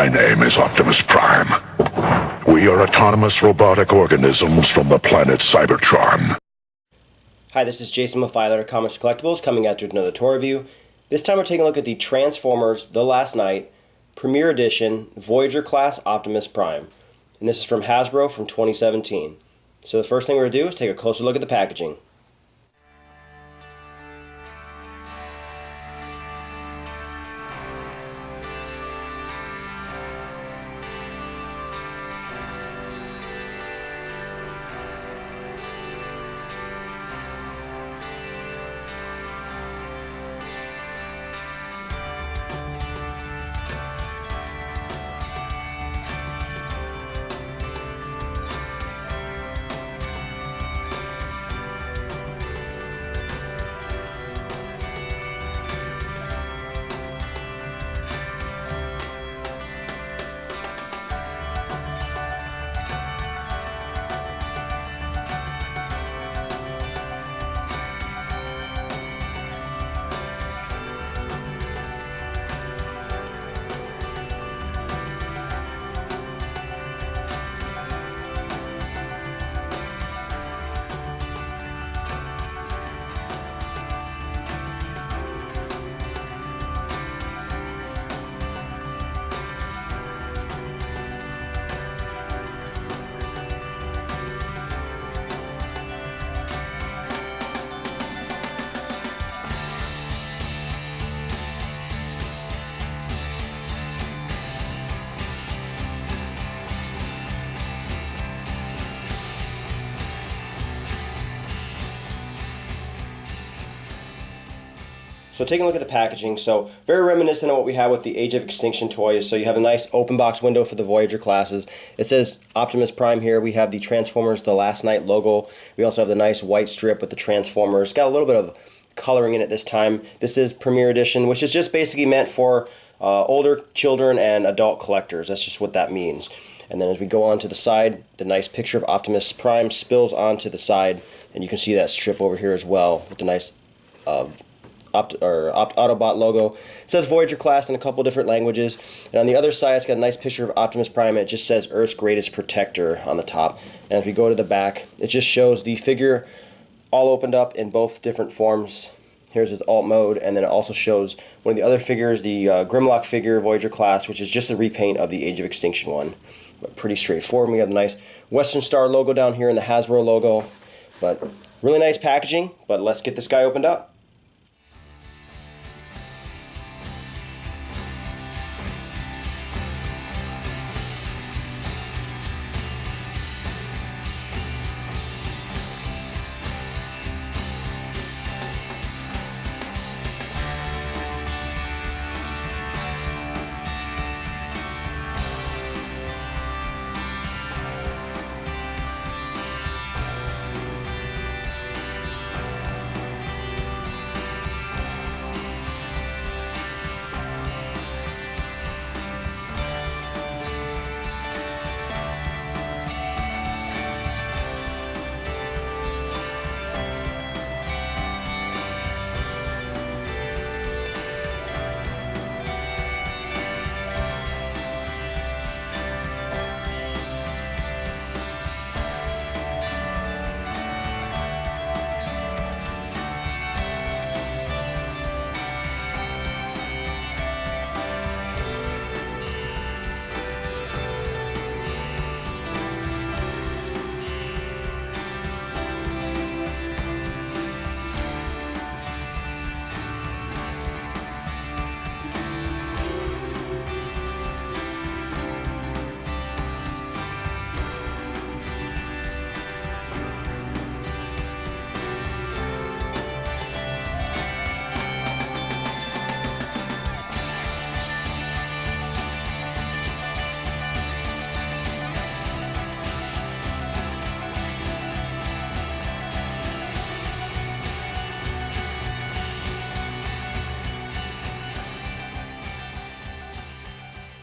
My name is Optimus Prime. We are autonomous robotic organisms from the planet Cybertron. Hi, this is Jason with Violator Comics Collectibles coming at you with another toy review. This time we're taking a look at the Transformers The Last Knight Premier Edition Voyager Class Optimus Prime. And this is from Hasbro from 2017. So the first thing we're going to do is take a closer look at the packaging. So taking a look at the packaging, so very reminiscent of what we had with the Age of Extinction toys. So you have a nice open box window for the Voyager classes. It says Optimus Prime here. We have the Transformers The Last Knight logo. We also have the nice white strip with the Transformers. Got a little bit of coloring in it this time. This is Premier Edition, which is just basically meant for older children and adult collectors. That's just what that means. And then as we go on to the side, the nice picture of Optimus Prime spills onto the side, and you can see that strip over here as well with the nice Autobot logo. It says Voyager class in a couple different languages, and on the other side it's got a nice picture of Optimus Prime, and it just says Earth's Greatest Protector on the top. And as we go to the back, it just shows the figure all opened up in both different forms. Here's his alt mode, and then it also shows one of the other figures, the Grimlock figure Voyager class, which is just a repaint of the Age of Extinction one. But pretty straightforward. We have the nice Western Star logo down here and the Hasbro logo. But really nice packaging, but let's get this guy opened up.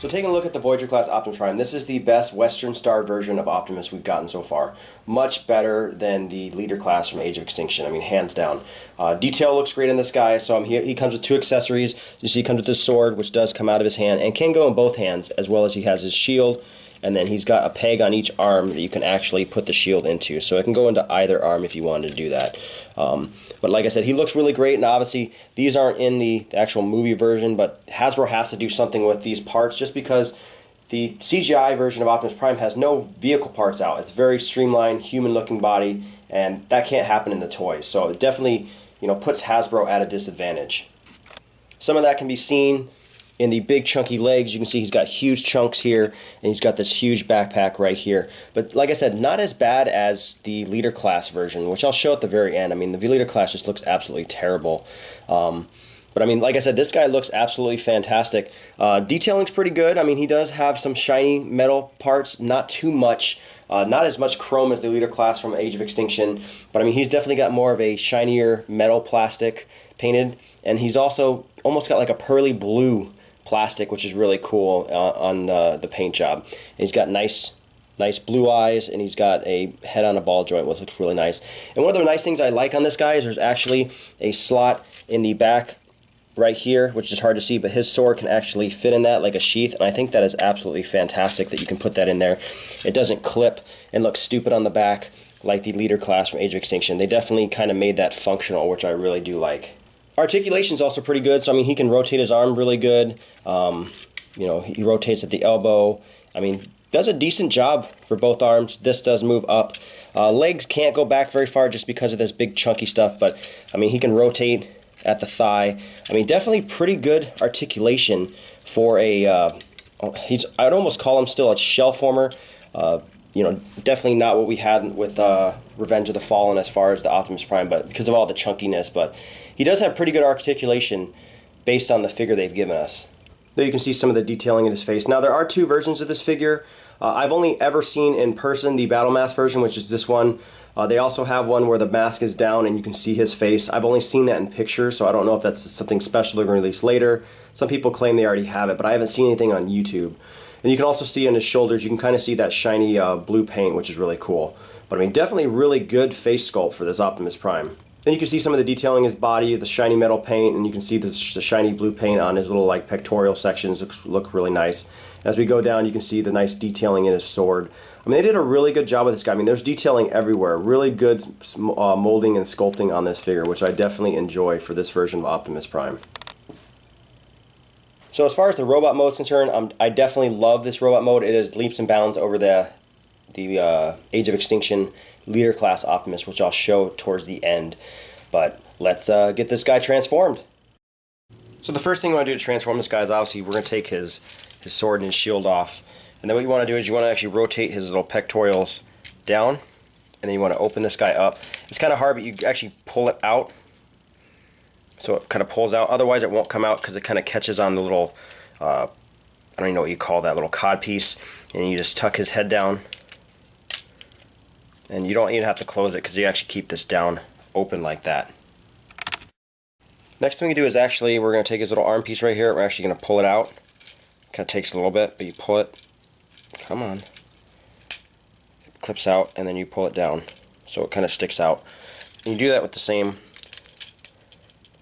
So taking a look at the Voyager class Optimus Prime, this is the best Western Star version of Optimus we've gotten so far. Much better than the Leader class from Age of Extinction, I mean hands down. Detail looks great in this guy, so he comes with 2 accessories. You see he comes with his sword, which does come out of his hand, and can go in both hands, as well as he has his shield, and then he's got a peg on each arm that you can actually put the shield into. So it can go into either arm if you wanted to do that. But like I said, he looks really great, and obviously these aren't in the actual movie version, but Hasbro has to do something with these parts just because the CGI version of Optimus Prime has no vehicle parts out. It's very streamlined, human-looking body, and that can't happen in the toys. So it definitely, puts Hasbro at a disadvantage. Some of that can be seen in the big chunky legs. You can see he's got huge chunks here, and he's got this huge backpack right here. But like I said, not as bad as the Leader class version, which I'll show at the very end. I mean, the Violator class just looks absolutely terrible. But I mean, like I said, this guy looks absolutely fantastic. Detailing's pretty good. I mean, he does have some shiny metal parts, not too much. Not as much chrome as the Leader class from Age of Extinction, but I mean, he's definitely got more of a shinier metal plastic painted, and he's also almost got like a pearly blue plastic, which is really cool on the paint job. And he's got nice blue eyes, and he's got a head on a ball joint, which looks really nice. And one of the nice things I like on this guy is there's actually a slot in the back right here, which is hard to see, but his sword can actually fit in that like a sheath, and I think that is absolutely fantastic that you can put that in there. It doesn't clip and look stupid on the back like the Leader class from Age of Extinction. They definitely kind of made that functional, which I really do like. Articulation is also pretty good, so I mean, he can rotate his arm really good. He rotates at the elbow. I mean, does a decent job for both arms. This does move up. Legs can't go back very far just because of this big chunky stuff, but I mean, he can rotate at the thigh. I mean, definitely pretty good articulation for a, I'd almost call him still a shell former. Definitely not what we had with Revenge of the Fallen as far as the Optimus Prime, but because of all the chunkiness. But he does have pretty good articulation based on the figure they've given us. There you can see some of the detailing in his face. Now, there are 2 versions of this figure. I've only ever seen in person the Battle Mask version, which is this one. They also have one where the mask is down and you can see his face. I've only seen that in pictures, so I don't know if that's something special they're going to release later. Some people claim they already have it, but I haven't seen anything on YouTube. And you can also see on his shoulders, you can kind of see that shiny blue paint, which is really cool. But I mean, definitely really good face sculpt for this Optimus Prime. Then you can see some of the detailing in his body, the shiny metal paint, and you can see the shiny blue paint on his little like pectoral sections look really nice. As we go down, you can see the nice detailing in his sword. I mean, they did a really good job with this guy. I mean, there's detailing everywhere. Really good molding and sculpting on this figure, which I definitely enjoy for this version of Optimus Prime. So as far as the robot mode is concerned, I definitely love this robot mode. It is leaps and bounds over the Age of Extinction Leader class Optimus, which I'll show towards the end. But let's get this guy transformed. So the first thing you want to do to transform this guy is obviously we're going to take his sword and his shield off. And then what you want to do is you want to actually rotate his little pectorals down, and then you want to open this guy up. It's kind of hard, but you actually pull it out, so it kind of pulls out. Otherwise it won't come out because it kind of catches on the little, I don't even know what you call that, little cod piece, and you just tuck his head down. And you don't even have to close it because you actually keep this down open like that. Next thing we do is actually we're going to take his little arm piece right here. We're actually going to pull it out. Kind of takes a little bit, but you pull it. Come on. It clips out, and then you pull it down, so it kind of sticks out. And you do that with the same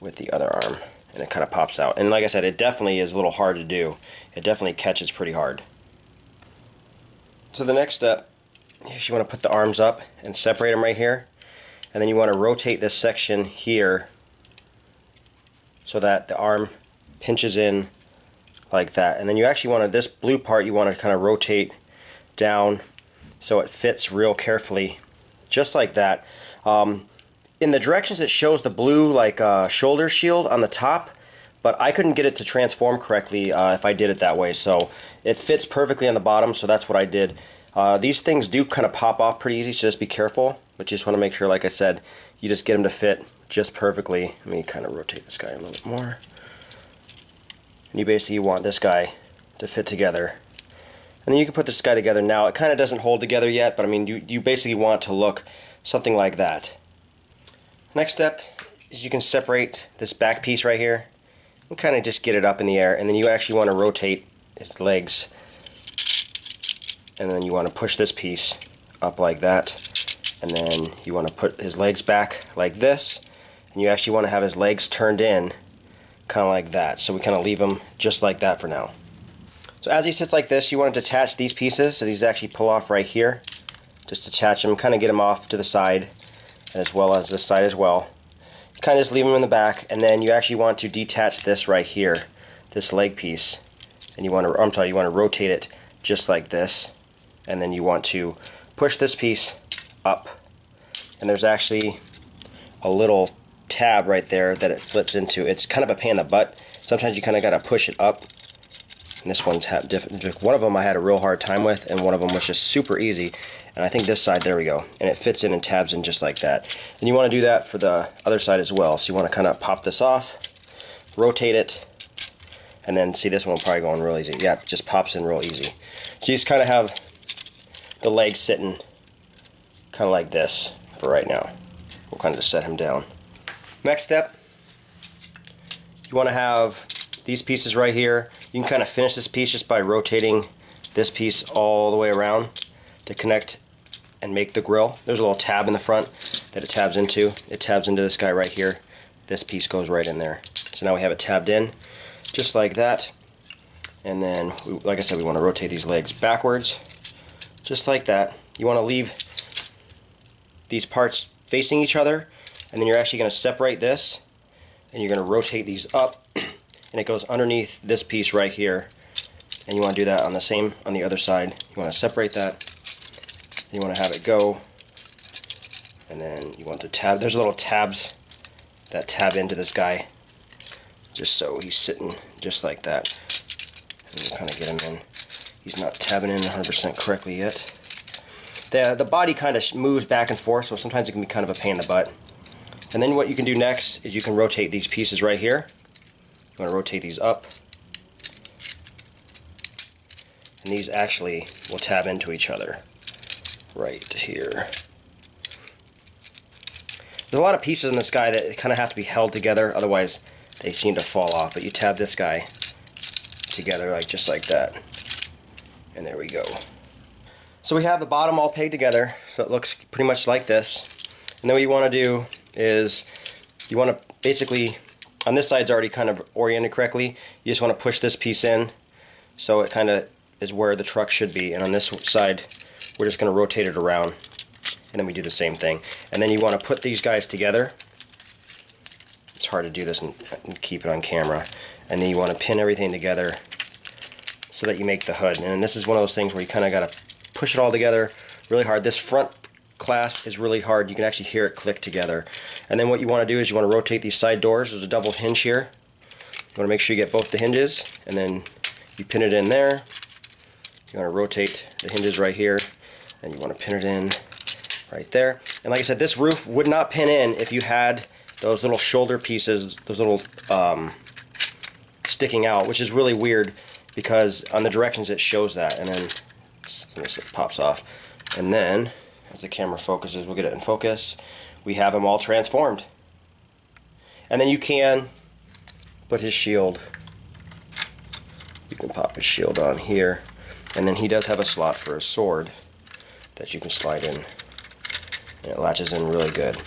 with the other arm, and it kind of pops out. And like I said, it definitely is a little hard to do. It definitely catches pretty hard. So the next step is you want to put the arms up and separate them right here, and then you want to rotate this section here so that the arm pinches in like that. And then you actually want to, this blue part you want to kind of rotate down so it fits real carefully, just like that. In the directions it shows the blue like shoulder shield on the top, but I couldn't get it to transform correctly if I did it that way, so it fits perfectly on the bottom, so that's what I did. These things do kind of pop off pretty easy, so just be careful, but you just want to make sure, like I said, you just get them to fit just perfectly. Let me kind of rotate this guy a little bit more. And you basically want this guy to fit together. And then you can put this guy together now. It kind of doesn't hold together yet, but I mean, you basically want it to look something like that. Next step is you can separate this back piece right here and kind of just get it up in the air, and then you actually want to rotate his legs, and then you want to push this piece up like that, and then you want to put his legs back like this, and you actually want to have his legs turned in kind of like that. So we kind of leave him just like that for now. So as he sits like this, you want to detach these pieces, so these actually pull off right here. Just detach them, kind of get them off to the side, as well as this side as well. You kind of just leave them in the back, and then you actually want to detach this right here, this leg piece, and you want to rotate it just like this, and then you want to push this piece up, and there's actually a little tab right there that it flips into. It's kind of a pain in the butt. Sometimes you kind of got to push it up, and this one's different. One of them I had a real hard time with, and one of them was just super easy. And I think this side, there we go, and it fits in and tabs in just like that. And you want to do that for the other side as well. So you want to kind of pop this off, rotate it, and then see, this one probably going real easy. Yeah, it just pops in real easy. So you just kind of have the legs sitting kind of like this for right now. We'll kind of just set him down. Next step, you want to have these pieces right here. You can kind of finish this piece just by rotating this piece all the way around to connect and make the grill. There's a little tab in the front that it tabs into. It tabs into this guy right here. This piece goes right in there. So now we have it tabbed in, just like that. And then, like I said, we want to rotate these legs backwards, just like that. You want to leave these parts facing each other, and then you're actually going to separate this, and you're going to rotate these up, and it goes underneath this piece right here. And you want to do that on the other side. You want to separate that. You want to have it go, and then you want to tab. There's little tabs that tab into this guy, just so he's sitting just like that. And we'll kind of get him in. He's not tabbing in 100% correctly yet. The body kind of moves back and forth, so sometimes it can be kind of a pain in the butt. And then what you can do next is you can rotate these pieces right here. You want to rotate these up, and these actually will tab into each other right here. There's a lot of pieces in this guy that kind of have to be held together, otherwise they seem to fall off. But you tab this guy together just like that, and there we go. So we have the bottom all pegged together, so it looks pretty much like this. And then what you want to do is you want to basically, on this side's already kind of oriented correctly, you just want to push this piece in so it kind of is where the truck should be, and on this side we're just going to rotate it around, and then we do the same thing. And then you want to put these guys together. It's hard to do this and keep it on camera. And then you want to pin everything together so that you make the hood. And this is one of those things where you kind of got to push it all together really hard. This front clasp is really hard. You can actually hear it click together. And then what you want to do is you want to rotate these side doors. There's a double hinge here. You want to make sure you get both the hinges, and then you pin it in there. You want to rotate the hinges right here, and you want to pin it in right there. And like I said, this roof would not pin in if you had those little shoulder pieces, those little sticking out, which is really weird because on the directions it shows that, and then it pops off. And then, as the camera focuses, we'll get it in focus, we have him all transformed. And then you can put his shield. You can pop his shield on here. And then he does have a slot for a sword that you can slide in. And it latches in really good.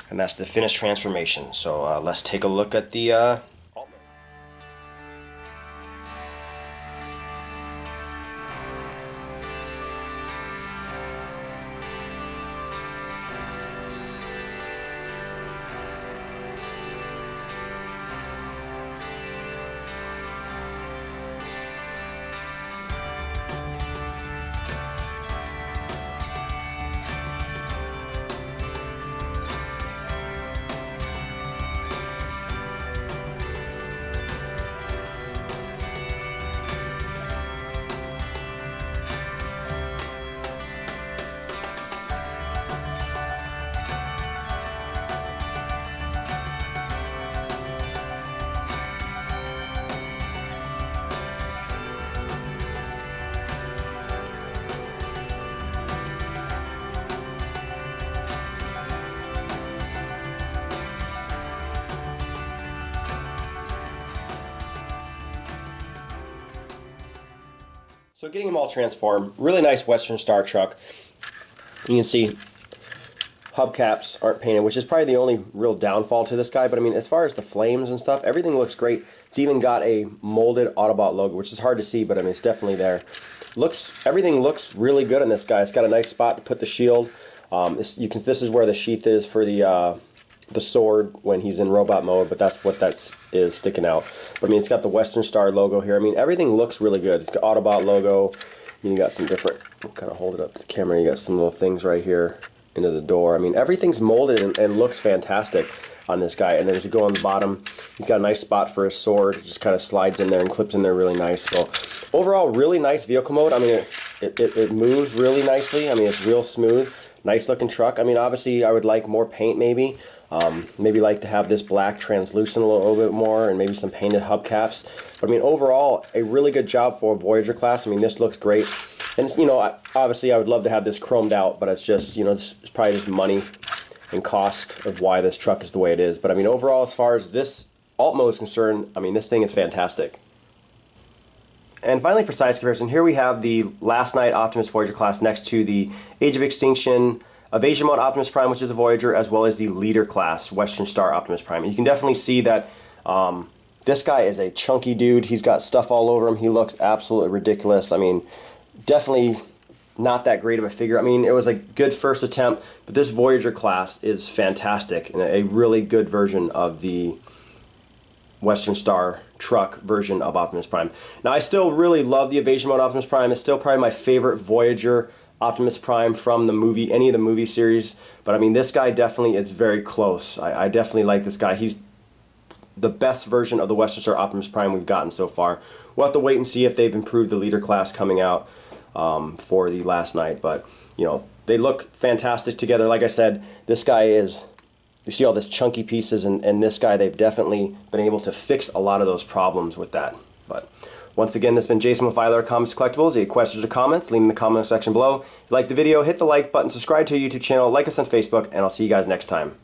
And that's the finished transformation. So let's take a look at the So getting them all transformed, really nice Western Star truck. You can see hubcaps aren't painted, which is probably the only real downfall to this guy. But I mean, as far as the flames and stuff, everything looks great. It's even got a molded Autobot logo, which is hard to see, but I mean, it's definitely there. Everything looks really good on this guy. It's got a nice spot to put the shield. This is where the sheath is for the sword when he's in robot mode, but that's what is sticking out. But I mean, it's got the Western Star logo here. I mean, everything looks really good. It's got Autobot logo. You got some different, kind of hold it up to the camera, you got some little things right here into the door. I mean, everything's molded and looks fantastic on this guy. And then as you go on the bottom, he's got a nice spot for his sword. It just kind of slides in there and clips in there really nice. So overall, really nice vehicle mode. I mean, it moves really nicely. I mean, it's real smooth. Nice looking truck. I mean, obviously I would like more paint maybe. Maybe like to have this black translucent a little bit more and maybe some painted hubcaps. But I mean, overall, a really good job for a Voyager class. I mean, this looks great. And it's, you know, obviously I would love to have this chromed out, but it's just, you know, it's probably just money and cost of why this truck is the way it is. But I mean, overall, as far as this alt mode is concerned, I mean, this thing is fantastic. And finally, for size comparison, here we have the Last Night Optimus Voyager class next to the Age of Extinction Evasion Mode Optimus Prime, which is a Voyager, as well as the Leader class Western Star Optimus Prime. And you can definitely see that this guy is a chunky dude. He's got stuff all over him. He looks absolutely ridiculous. I mean, definitely not that great of a figure. I mean, it was a good first attempt, but this Voyager class is fantastic and a really good version of the Western Star truck version of Optimus Prime. Now, I still really love the Evasion Mode Optimus Prime. It's still probably my favorite Voyager Optimus Prime from the movie, any of the movie series. But I mean, this guy definitely is very close. I definitely like this guy. He's the best version of the Western Star Optimus Prime we've gotten so far. We'll have to wait and see if they've improved the Leader class coming out for the Last Night. But, you know, they look fantastic together. Like I said, this guy is, you see all this chunky pieces, and this guy, they've definitely been able to fix a lot of those problems with that. But once again, this has been Jason with Violator Comics Collectibles. Any questions or comments, leave them in the comment section below. If you like the video, hit the like button, subscribe to our YouTube channel, like us on Facebook, and I'll see you guys next time.